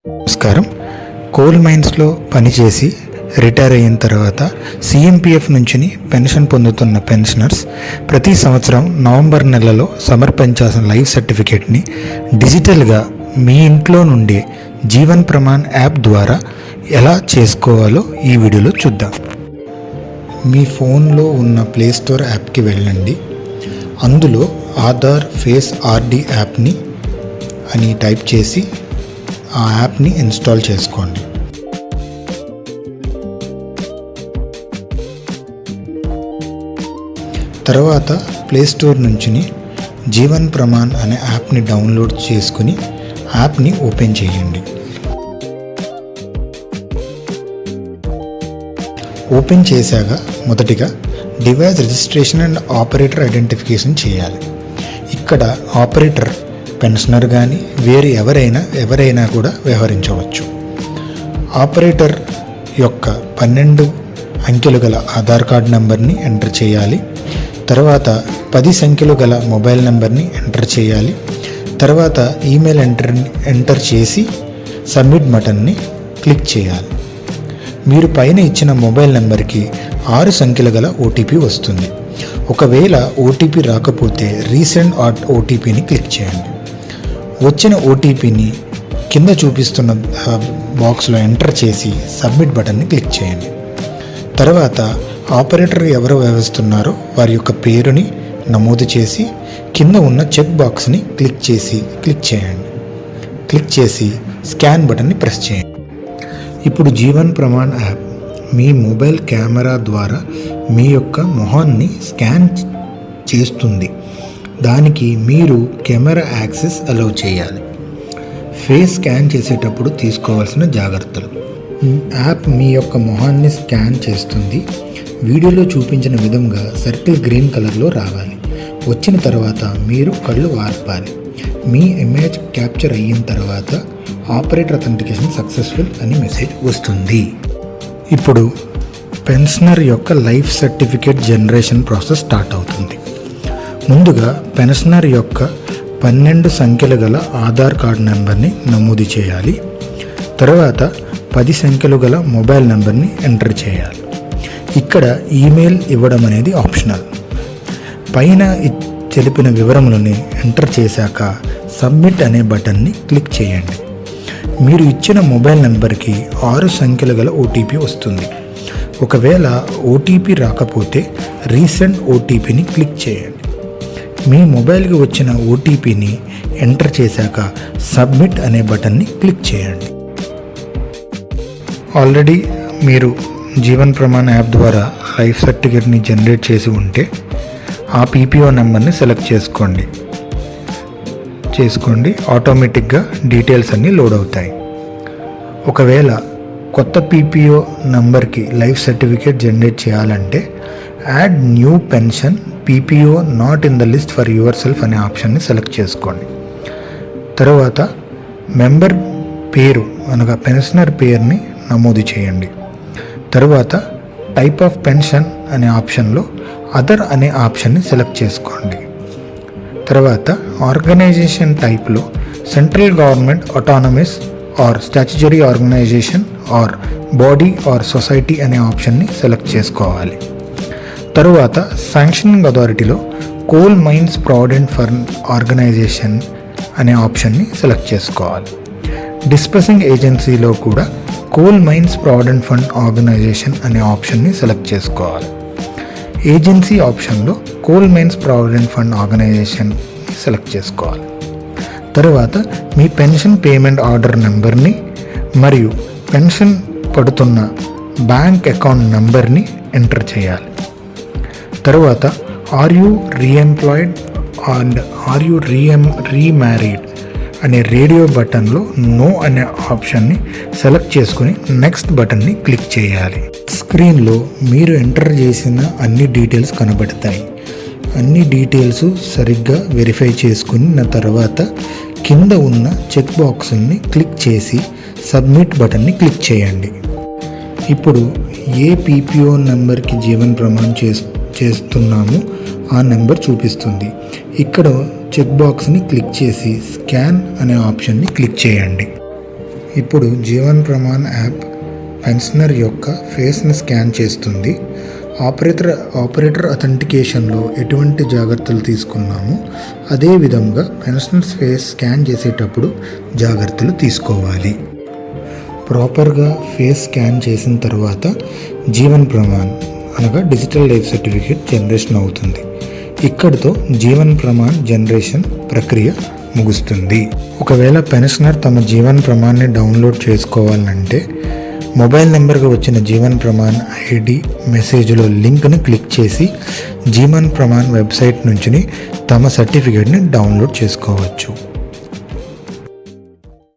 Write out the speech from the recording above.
నమస్కారం. కోల్ మైన్స్లో పనిచేసి రిటైర్ అయిన తర్వాత సిఎంపిఎఫ్ నుంచి పెన్షన్ పొందుతున్న పెన్షనర్స్ ప్రతి సంవత్సరం నవంబర్ నెలలో సమర్పించాల్సిన లైఫ్ సర్టిఫికేట్ని డిజిటల్గా మీ ఇంట్లో నుండి జీవన్ ప్రమాణ్ యాప్ ద్వారా ఎలా చేసుకోవాలో ఈ వీడియోలో చూద్దాం. మీ ఫోన్లో ఉన్న ప్లే స్టోర్ యాప్కి వెళ్ళండి. అందులో ఆధార్ ఫేస్ ఆర్డి యాప్ని అని టైప్ చేసి ఆ యాప్ని ఇన్స్టాల్ చేసుకోండి. తర్వాత ప్లే స్టోర్ నుంచి జీవన్ ప్రమాణ్ అనే యాప్ని డౌన్లోడ్ చేసుకుని యాప్ని ఓపెన్ చేయండి. ఓపెన్ చేశాక మొదటిగా device registration and operator identification చేయాలి. ఇక్కడ ఆపరేటర్ పెన్షనర్ కానీ వేరే ఎవరైనా కూడా వ్యవహరించవచ్చు. ఆపరేటర్ యొక్క 12 అంకెలు గల ఆధార్ కార్డ్ నెంబర్ని ఎంటర్ చేయాలి. తర్వాత 10 సంఖ్యలు గల మొబైల్ నెంబర్ని ఎంటర్ చేయాలి. తర్వాత ఈమెయిల్ ఎంటర్ చేసి సబ్మిట్ బటన్ని క్లిక్ చేయాలి. మీరు పైన ఇచ్చిన మొబైల్ నెంబర్కి 6 సంఖ్యలు గల ఓటీపీ వస్తుంది. ఒకవేళ ఓటీపీ రాకపోతే రీసెండ్ ఓటీపీని క్లిక్ చేయండి. వచ్చిన ఓటీపీని కింద చూపిస్తున్న బాక్స్లో ఎంటర్ చేసి సబ్మిట్ బటన్ని క్లిక్ చేయండి. తర్వాత ఆపరేటర్ ఎవరు వ్యవహరిస్తున్నారో వారి యొక్క పేరుని నమోదు చేసి కింద ఉన్న చెక్ బాక్స్ని క్లిక్ చేయండి. క్లిక్ చేసి స్కాన్ బటన్ని ప్రెస్ చేయండి. ఇప్పుడు జీవన్ ప్రమాణ్ యాప్ మీ మొబైల్ కెమెరా ద్వారా మీ యొక్క మొహాన్ని స్కాన్ చేస్తుంది. దానికి మీరు కెమెరా యాక్సెస్ అలౌ చేయాలి. ఫేస్ స్కాన్ చేసేటప్పుడు తీసుకోవాల్సిన జాగ్రత్తలు. యాప్ మీ యొక్క మొహాన్ని స్కాన్ చేస్తుంది. వీడియోలో చూపించిన విధంగా సర్కిల్ గ్రీన్ కలర్లో రావాలి. వచ్చిన తర్వాత మీరు కళ్ళు వార్పాలి. మీ ఇమేజ్ క్యాప్చర్ అయిన తర్వాత ఆపరేటర్ అథెంటికేషన్ సక్సెస్ఫుల్ అని మెసేజ్ వస్తుంది. ఇప్పుడు పెన్షనర్ యొక్క life certificate generation process start అవుతుంది. ముందుగా పెన్షనర్ యొక్క 12 సంఖ్యలు గల ఆధార్ కార్డ్ నెంబర్ని నమోదు చేయాలి. తర్వాత 10 సంఖ్యలు గల మొబైల్ నెంబర్ని ఎంటర్ చేయాలి. ఇక్కడ ఈమెయిల్ ఇవ్వడం అనేది ఆప్షనల్. పైన తెలిపిన వివరములని ఎంటర్ చేశాక సబ్మిట్ అనే బటన్ని క్లిక్ చేయండి. మీరు ఇచ్చిన మొబైల్ నెంబర్కి 6 సంఖ్యలు గల ఓటీపీ వస్తుంది. ఒకవేళ ఓటీపీ రాకపోతే రీసెండ్ ఓటీపీని క్లిక్ చేయండి. మీ మొబైల్కి వచ్చిన ఓటీపీని ఎంటర్ చేశాక సబ్మిట్ అనే బటన్ని క్లిక్ చేయండి. ఆల్రెడీ మీరు జీవన్ ప్రమాణ్ యాప్ ద్వారా లైఫ్ సర్టిఫికేట్ని జనరేట్ చేసి ఉంటే ఆ పీపీఓ నెంబర్ని సెలెక్ట్ చేసుకోండి. ఆటోమేటిక్గా డీటెయిల్స్ అన్నీ లోడ్ అవుతాయి. ఒకవేళ కొత్త పీపీఓ నెంబర్కి లైఫ్ సర్టిఫికేట్ జనరేట్ చేయాలంటే add new pension PPO not in the list for your self అనే ఆప్షన్ని సెలెక్ట్ చేసుకోండి. తర్వాత మెంబర్ పేరు అనగా పెన్షనర్ పేరుని నమోదు చేయండి. తర్వాత టైప్ ఆఫ్ పెన్షన్ అనే ఆప్షన్లో అదర్ అనే ఆప్షన్ని సెలెక్ట్ చేసుకోండి. తర్వాత ఆర్గనైజేషన్ టైప్లో central government, autonomous or statutory organisation or body or society అనే ఆప్షన్ని సెలెక్ట్ చేసుకోవాలి. తరువాత శాంక్షనింగ్ అథారిటీలో coal mines provident fund organisation అనే ఆప్షన్ని సెలెక్ట్ చేసుకోవాలి. డిస్బర్సింగ్ ఏజెన్సీలో కూడా coal mines provident fund organisation అనే ఆప్షన్ని సెలెక్ట్ చేసుకోవాలి. ఏజెన్సీ ఆప్షన్లో coal mines provident fund organisation select చేసుకోవాలి. తరువాత మీ పెన్షన్ పేమెంట్ ఆర్డర్ నెంబర్ని మరియు పెన్షన్ పడుతున్న బ్యాంక్ అకౌంట్ నెంబర్ని ఎంటర్ చేయాలి. తరువాత are you reemployed and are you remarried అనే రేడియో బటన్లో నో అనే ఆప్షన్ని సెలెక్ట్ చేసుకుని నెక్స్ట్ బటన్ని క్లిక్ చేయాలి. స్క్రీన్లో మీరు ఎంటర్ చేసిన అన్ని డీటెయిల్స్ కనబడతాయి. అన్ని డీటెయిల్స్ సరిగ్గా వెరిఫై చేసుకున్న తర్వాత కింద ఉన్న చెక్ బాక్స్ని క్లిక్ చేసి సబ్మిట్ బటన్ని క్లిక్ చేయండి. ఇప్పుడు ఏ పీపీఓ నెంబర్కి జీవన్ ప్రమాణ్ చేస్తున్నామో ఆ నెంబర్ చూపిస్తుంది. ఇక్కడ చెక్ బాక్స్ని క్లిక్ చేసి స్కాన్ అనే ఆప్షన్ని క్లిక్ చేయండి. ఇప్పుడు జీవన్ ప్రమాణ్ యాప్ పెన్షనర్ యొక్క ఫేస్ని స్కాన్ చేస్తుంది. ఆపరేటర్ అథెంటికేషన్లో ఎటువంటి జాగ్రత్తలు తీసుకున్నామో అదే విధంగా పెన్షనర్స్ ఫేస్ స్కాన్ చేసేటప్పుడు జాగ్రత్తలు తీసుకోవాలి. ప్రాపర్గా ఫేస్ స్కాన్ చేసిన తర్వాత జీవన్ ప్రమాణ్ అనగా డిజిటల్ లైఫ్ సర్టిఫికేట్ జనరేషన్ అవుతుంది. ఇక్కడితో జీవన్ ప్రమాణ్ జనరేషన్ ప్రక్రియ ముగుస్తుంది. ఒకవేళ పెన్షనర్ తమ జీవన్ ప్రమాణ్ని డౌన్లోడ్ చేసుకోవాలంటే మొబైల్ నెంబర్కి వచ్చిన జీవన్ ప్రమాణ్ ఐడి మెసేజ్లో లింక్ను క్లిక్ చేసి జీవన్ ప్రమాణ్ వెబ్సైట్ నుంచి తమ సర్టిఫికేట్ని డౌన్లోడ్ చేసుకోవచ్చు.